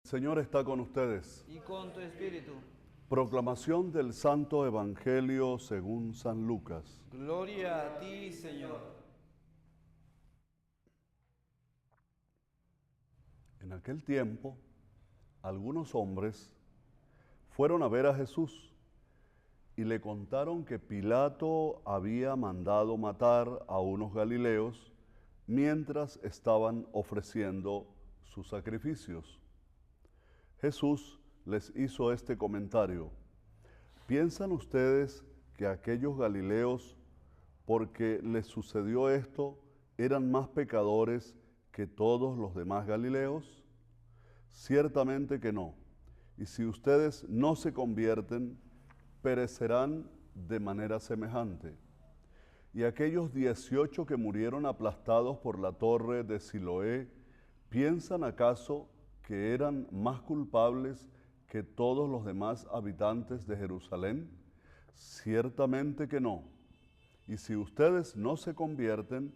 El Señor está con ustedes. Y con tu espíritu. Proclamación del Santo Evangelio según San Lucas. Gloria a ti, Señor. En aquel tiempo, algunos hombres fueron a ver a Jesús y le contaron que Pilato había mandado matar a unos galileos mientras estaban ofreciendo sus sacrificios. Jesús les hizo este comentario: ¿piensan ustedes que aquellos galileos, porque les sucedió esto, eran más pecadores que todos los demás galileos? Ciertamente que no. Y si ustedes no se convierten, perecerán de manera semejante. Y aquellos 18 que murieron aplastados por la torre de Siloé, ¿piensan acaso que eran más culpables que todos los demás habitantes de Jerusalén? Ciertamente que no. Y si ustedes no se convierten,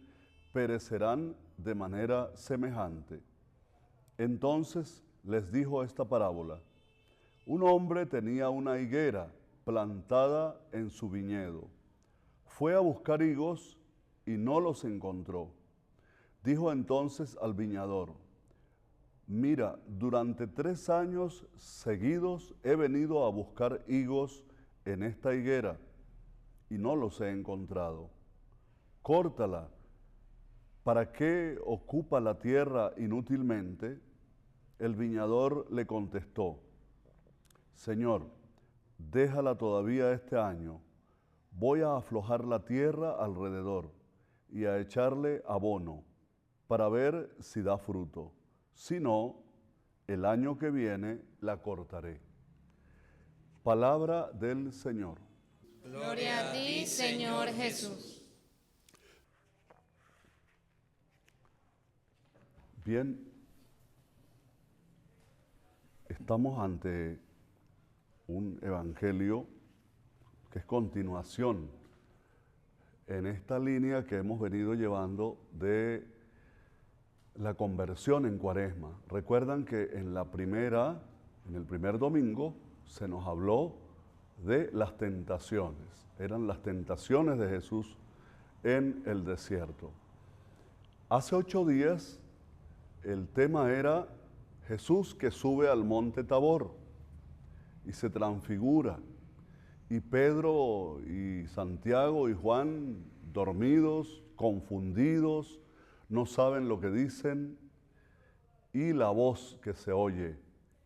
perecerán de manera semejante. Entonces les dijo esta parábola: un hombre tenía una higuera plantada en su viñedo. Fue a buscar higos y no los encontró. Dijo entonces al viñador: mira, durante 3 años seguidos he venido a buscar higos en esta higuera y no los he encontrado. Córtala. ¿Para qué ocupa la tierra inútilmente? El viñador le contestó: Señor, déjala todavía este año. Voy a aflojar la tierra alrededor y a echarle abono para ver si da fruto. Si no, el año que viene la cortaré. Palabra del Señor. Gloria a ti, Señor Jesús. Bien, estamos ante un evangelio que es continuación en esta línea que hemos venido llevando de la conversión en Cuaresma. Recuerdan que en el primer domingo, se nos habló de las tentaciones. Eran las tentaciones de Jesús en el desierto. Hace 8 días, el tema era Jesús que sube al monte Tabor y se transfigura. Y Pedro y Santiago y Juan, dormidos, confundidos, no saben lo que dicen, y la voz que se oye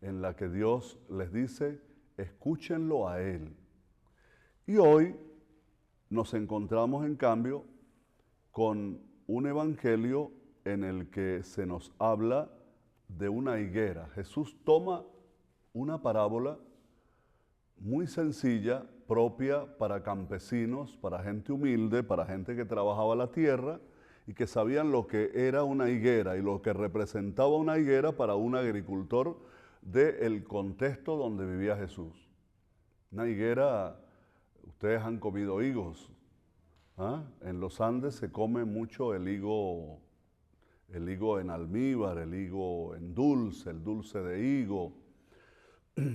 en la que Dios les dice: escúchenlo a Él. Y hoy nos encontramos en cambio con un evangelio en el que se nos habla de una higuera. Jesús toma una parábola muy sencilla, propia para campesinos, para gente humilde, para gente que trabajaba la tierra y que sabían lo que era una higuera y lo que representaba una higuera para un agricultor del contexto donde vivía Jesús. Una higuera, ustedes han comido higos, ¿ah? En los Andes se come mucho el higo en almíbar, el higo en dulce, el dulce de higo.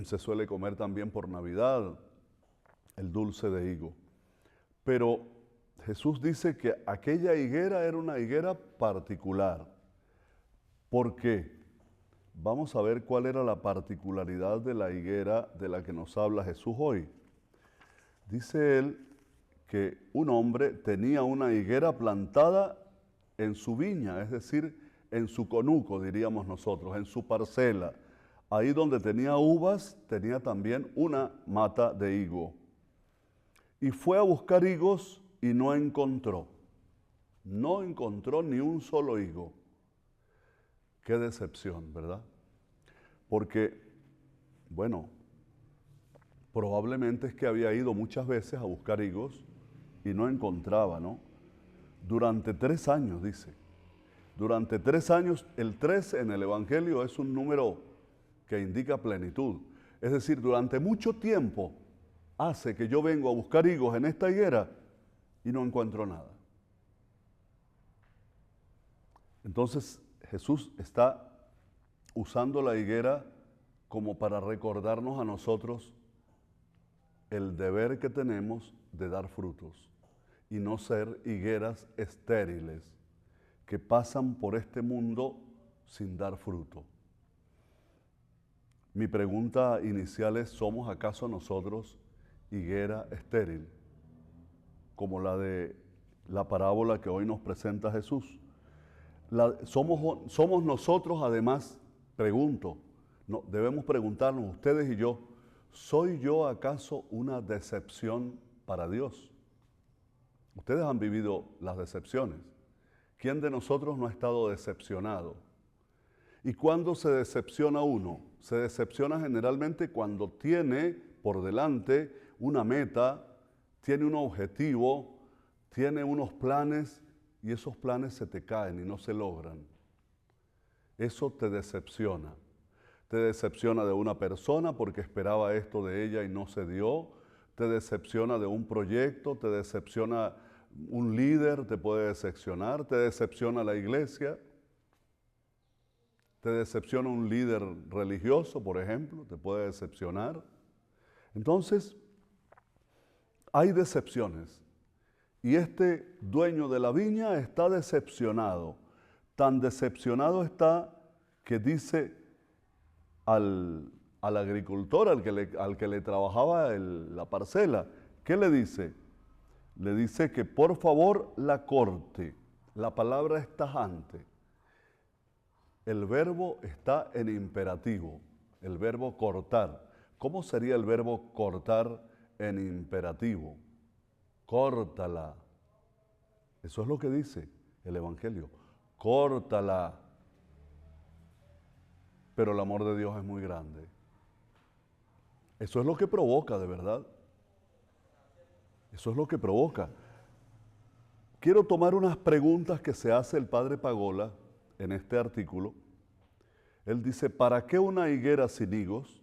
Se suele comer también por Navidad el dulce de higo. Pero Jesús dice que aquella higuera era una higuera particular. ¿Por qué? Vamos a ver cuál era la particularidad de la higuera de la que nos habla Jesús hoy. Dice él que un hombre tenía una higuera plantada en su viña, es decir, en su conuco, diríamos nosotros, en su parcela. Ahí donde tenía uvas, tenía también una mata de higo. Y fue a buscar higos y no encontró. No encontró ni un solo higo. Qué decepción, ¿verdad? Porque, bueno, probablemente es que había ido muchas veces a buscar higos y no encontraba, ¿no? Durante 3 años, dice. Durante 3 años, el 3 en el Evangelio es un número que indica plenitud. Es decir, durante mucho tiempo hace que yo vengo a buscar higos en esta higuera y no encuentro nada. Entonces Jesús está usando la higuera como para recordarnos a nosotros el deber que tenemos de dar frutos y no ser higueras estériles que pasan por este mundo sin dar fruto. Mi pregunta inicial es, ¿somos acaso nosotros higuera estéril? Como la de la parábola que hoy nos presenta Jesús. ¿Somos nosotros además, pregunto, no, debemos preguntarnos ustedes y yo, ¿soy yo acaso una decepción para Dios? Ustedes han vivido las decepciones. ¿Quién de nosotros no ha estado decepcionado? ¿Y cuándo se decepciona uno? Se decepciona generalmente cuando tiene por delante una meta, tiene un objetivo, tiene unos planes y esos planes se te caen y no se logran. Eso te decepciona. Te decepciona de una persona porque esperaba esto de ella y no se dio. Te decepciona de un proyecto, te decepciona un líder, te puede decepcionar. Te decepciona la iglesia. Te decepciona un líder religioso, por ejemplo, te puede decepcionar. Entonces, hay decepciones. Y este dueño de la viña está decepcionado. Tan decepcionado está que dice al agricultor, al que le trabajaba la parcela, ¿qué le dice? Le dice que por favor la corte. La palabra es tajante. El verbo está en imperativo, el verbo cortar. ¿Cómo sería el verbo cortar en imperativo? Córtala. Eso es lo que dice el Evangelio. Córtala. Pero el amor de Dios es muy grande. Eso es lo que provoca, de verdad. Eso es lo que provoca. Quiero tomar unas preguntas que se hace el padre Pagola en este artículo. Él dice, ¿para qué una higuera sin higos?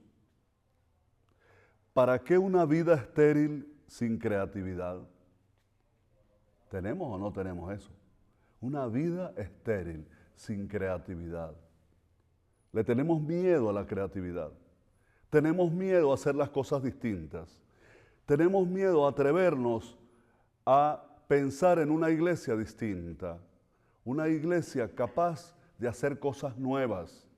¿Para qué una vida estéril sin creatividad? ¿Tenemos o no tenemos eso? Una vida estéril sin creatividad. Le tenemos miedo a la creatividad. Tenemos miedo a hacer las cosas distintas. Tenemos miedo a atrevernos a pensar en una iglesia distinta. Una iglesia capaz de hacer cosas nuevas.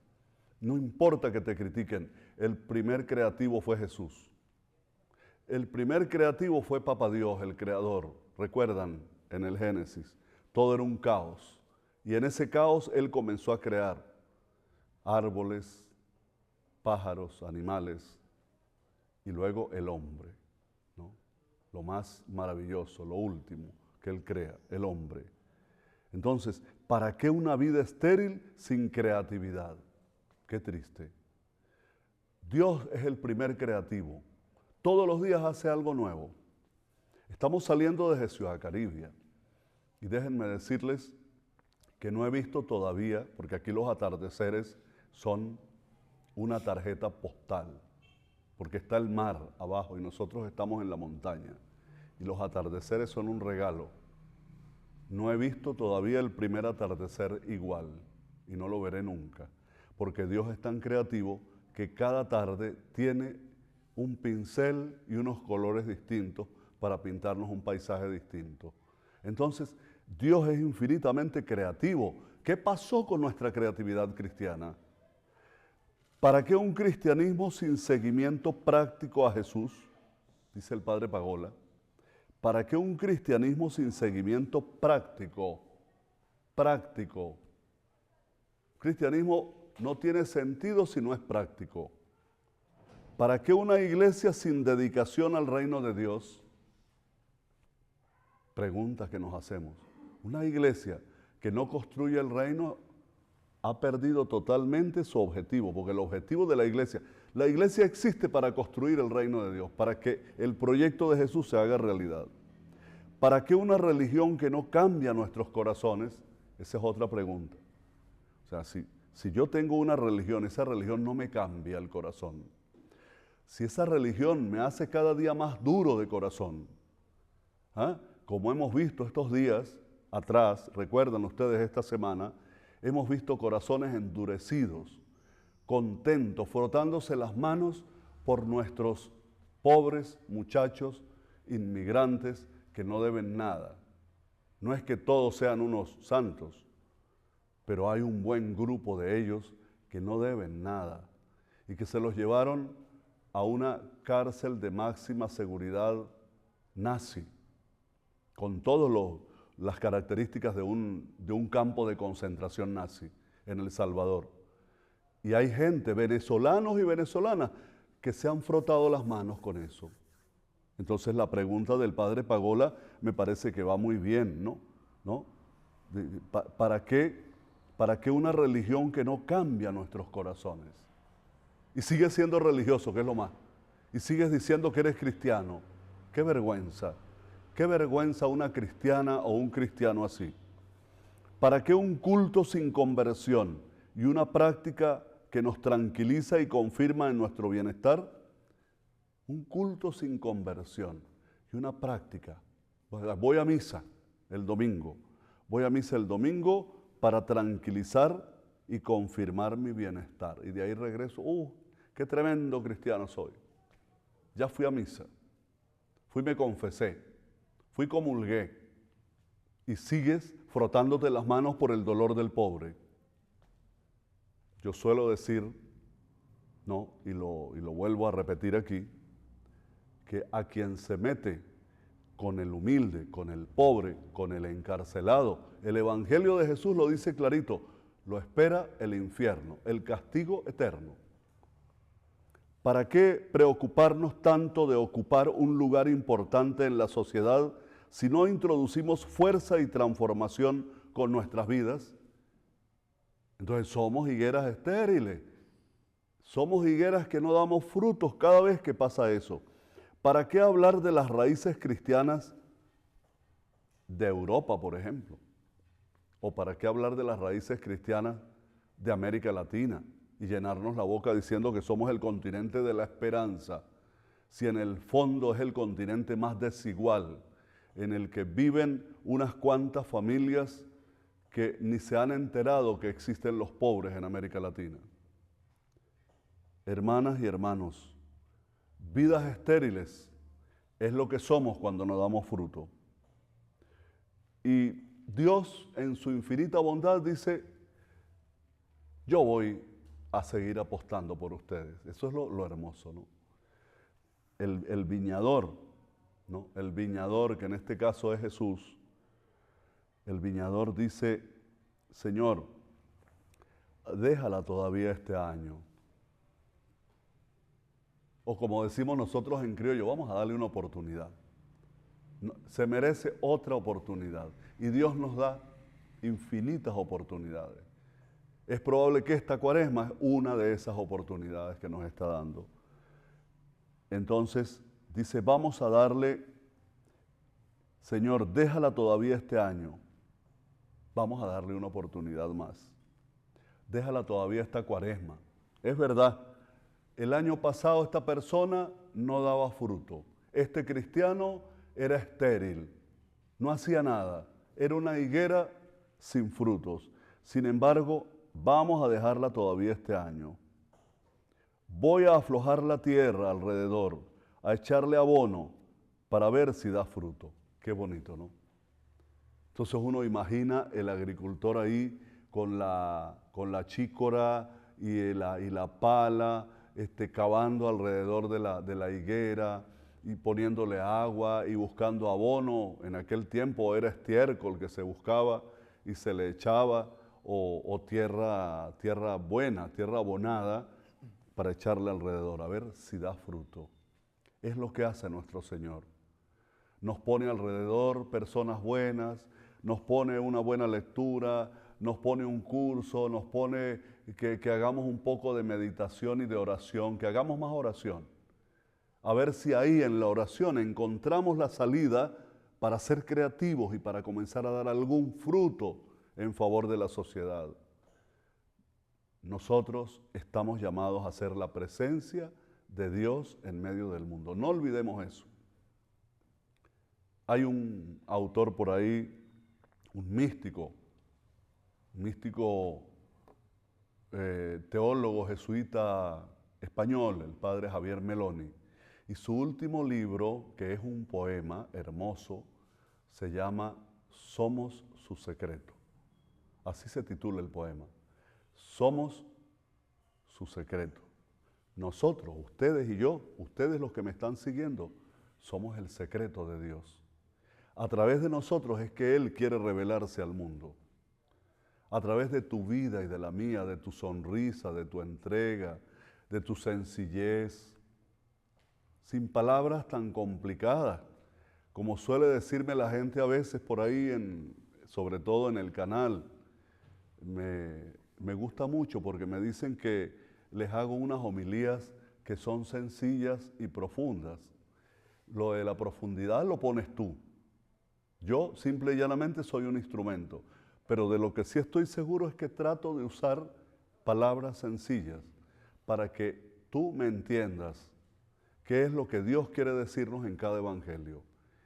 No importa que te critiquen, el primer creativo fue Jesús. El primer creativo fue Papá Dios, el Creador. Recuerdan, en el Génesis, todo era un caos. Y en ese caos Él comenzó a crear árboles, pájaros, animales, y luego el hombre, ¿no? Lo más maravilloso, lo último que Él crea, el hombre. Entonces, ¿para qué una vida estéril sin creatividad? Qué triste. Dios es el primer creativo. Todos los días hace algo nuevo. Estamos saliendo desde Ciudad Caribia. Y déjenme decirles que no he visto todavía, porque aquí los atardeceres son una tarjeta postal, porque está el mar abajo y nosotros estamos en la montaña. Y los atardeceres son un regalo. No he visto todavía el primer atardecer igual y no lo veré nunca, porque Dios es tan creativo que cada tarde tiene un pincel y unos colores distintos para pintarnos un paisaje distinto. Entonces, Dios es infinitamente creativo. ¿Qué pasó con nuestra creatividad cristiana? ¿Para qué un cristianismo sin seguimiento práctico a Jesús? Dice el padre Pagola. ¿Para qué un cristianismo sin seguimiento práctico? Práctico. Cristianismo no tiene sentido si no es práctico. ¿Para qué una iglesia sin dedicación al reino de Dios? Preguntas que nos hacemos. Una iglesia que no construye el reino ha perdido totalmente su objetivo, porque el objetivo de la iglesia existe para construir el reino de Dios, para que el proyecto de Jesús se haga realidad. ¿Para qué una religión que no cambia nuestros corazones? Esa es otra pregunta. O sea, si yo tengo una religión, esa religión no me cambia el corazón. Si esa religión me hace cada día más duro de corazón, como hemos visto estos días atrás, recuerdan ustedes esta semana, hemos visto corazones endurecidos, contentos, frotándose las manos por nuestros pobres muchachos inmigrantes que no deben nada. No es que todos sean unos santos, pero hay un buen grupo de ellos que no deben nada y que se los llevaron a una cárcel de máxima seguridad nazi, con todas las características de un campo de concentración nazi en El Salvador. Y hay gente, venezolanos y venezolanas, que se han frotado las manos con eso. Entonces la pregunta del padre Pagola me parece que va muy bien, ¿no? ¿Para qué una religión que no cambia nuestros corazones? Y sigues siendo religioso, que es lo más. Y sigues diciendo que eres cristiano. ¡Qué vergüenza! ¡Qué vergüenza una cristiana o un cristiano así! ¿Para qué un culto sin conversión y una práctica que nos tranquiliza y confirma en nuestro bienestar? Un culto sin conversión y una práctica. Voy a misa el domingo. Voy a misa el domingo para tranquilizar y confirmar mi bienestar. Y de ahí regreso. ¡Qué tremendo cristiano soy! Ya fui a misa. Me confesé. Comulgué. Y sigues frotándote las manos por el dolor del pobre. Yo suelo decir, ¿no? Y lo vuelvo a repetir aquí, que a quien se mete con el humilde, con el pobre, con el encarcelado, el Evangelio de Jesús lo dice clarito, lo espera el infierno, el castigo eterno. ¿Para qué preocuparnos tanto de ocupar un lugar importante en la sociedad si no introducimos fuerza y transformación con nuestras vidas? Entonces somos higueras estériles, somos higueras que no damos frutos cada vez que pasa eso. ¿Para qué hablar de las raíces cristianas de Europa, por ejemplo? ¿O para qué hablar de las raíces cristianas de América Latina y llenarnos la boca diciendo que somos el continente de la esperanza, si en el fondo es el continente más desigual, en el que viven unas cuantas familias que ni se han enterado que existen los pobres en América Latina? Hermanas y hermanos, vidas estériles es lo que somos cuando no damos fruto. Y Dios en su infinita bondad dice, yo voy a seguir apostando por ustedes. Eso es lo hermoso, ¿no? El viñador, ¿no? El viñador, que en este caso es Jesús, el viñador dice, Señor, déjala todavía este año. O como decimos nosotros en criollo, vamos a darle una oportunidad. Se merece otra oportunidad. Y Dios nos da infinitas oportunidades. Es probable que esta cuaresma es una de esas oportunidades que nos está dando. Entonces, dice, vamos a darle, Señor, déjala todavía este año. Vamos a darle una oportunidad más. Déjala todavía esta cuaresma. Es verdad, el año pasado esta persona no daba fruto. Este cristiano era estéril, no hacía nada. Era una higuera sin frutos. Sin embargo, vamos a dejarla todavía este año. Voy a aflojar la tierra alrededor, a echarle abono para ver si da fruto. Qué bonito, ¿no? Entonces uno imagina el agricultor ahí con la chícora y la pala, cavando alrededor de la higuera y poniéndole agua y buscando abono. En aquel tiempo era estiércol que se buscaba y se le echaba, o tierra buena, tierra abonada, para echarle alrededor, a ver si da fruto. Es lo que hace nuestro Señor. Nos pone alrededor personas buenas, nos pone una buena lectura, nos pone un curso, nos pone que hagamos un poco de meditación y de oración, que hagamos más oración. A ver si ahí en la oración encontramos la salida para ser creativos y para comenzar a dar algún fruto en favor de la sociedad. Nosotros estamos llamados a ser la presencia de Dios en medio del mundo. No olvidemos eso. Hay un autor por ahí, un místico teólogo jesuita español, el padre Javier Meloni, y su último libro, que es un poema hermoso, se llama Somos su secreto. Así se titula el poema. Somos su secreto. Nosotros, ustedes y yo, ustedes los que me están siguiendo, somos el secreto de Dios. A través de nosotros es que Él quiere revelarse al mundo. A través de tu vida y de la mía, de tu sonrisa, de tu entrega, de tu sencillez, sin palabras tan complicadas, como suele decirme la gente a veces por ahí, sobre todo en el canal. Me gusta mucho porque me dicen que les hago unas homilías que son sencillas y profundas. Lo de la profundidad lo pones tú. Yo simple y llanamente soy un instrumento, pero de lo que sí estoy seguro es que trato de usar palabras sencillas para que tú me entiendas qué es lo que Dios quiere decirnos en cada evangelio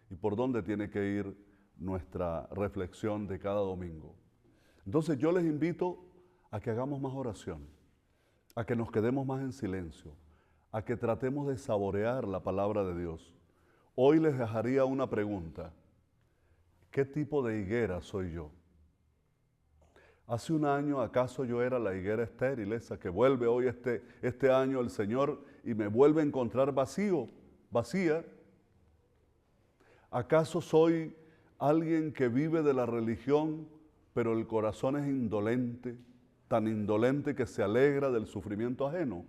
y por dónde tiene que ir nuestra reflexión de cada domingo. Entonces yo les invito a que hagamos más oración, a que nos quedemos más en silencio, a que tratemos de saborear la palabra de Dios. Hoy les dejaría una pregunta. ¿Qué tipo de higuera soy yo? Hace un año, ¿acaso yo era la higuera estéril, esa que vuelve hoy este año el Señor y me vuelve a encontrar vacía? ¿Acaso soy alguien que vive de la religión, pero el corazón es indolente, tan indolente que se alegra del sufrimiento ajeno?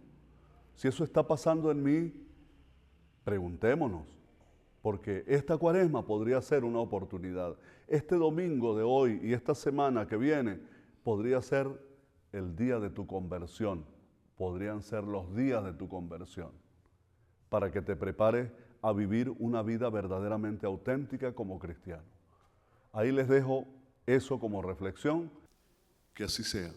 Si eso está pasando en mí, preguntémonos, porque esta cuaresma podría ser una oportunidad. Este domingo de hoy y esta semana que viene podría ser el día de tu conversión, podrían ser los días de tu conversión, para que te prepares a vivir una vida verdaderamente auténtica como cristiano. Ahí les dejo eso como reflexión, que así sea.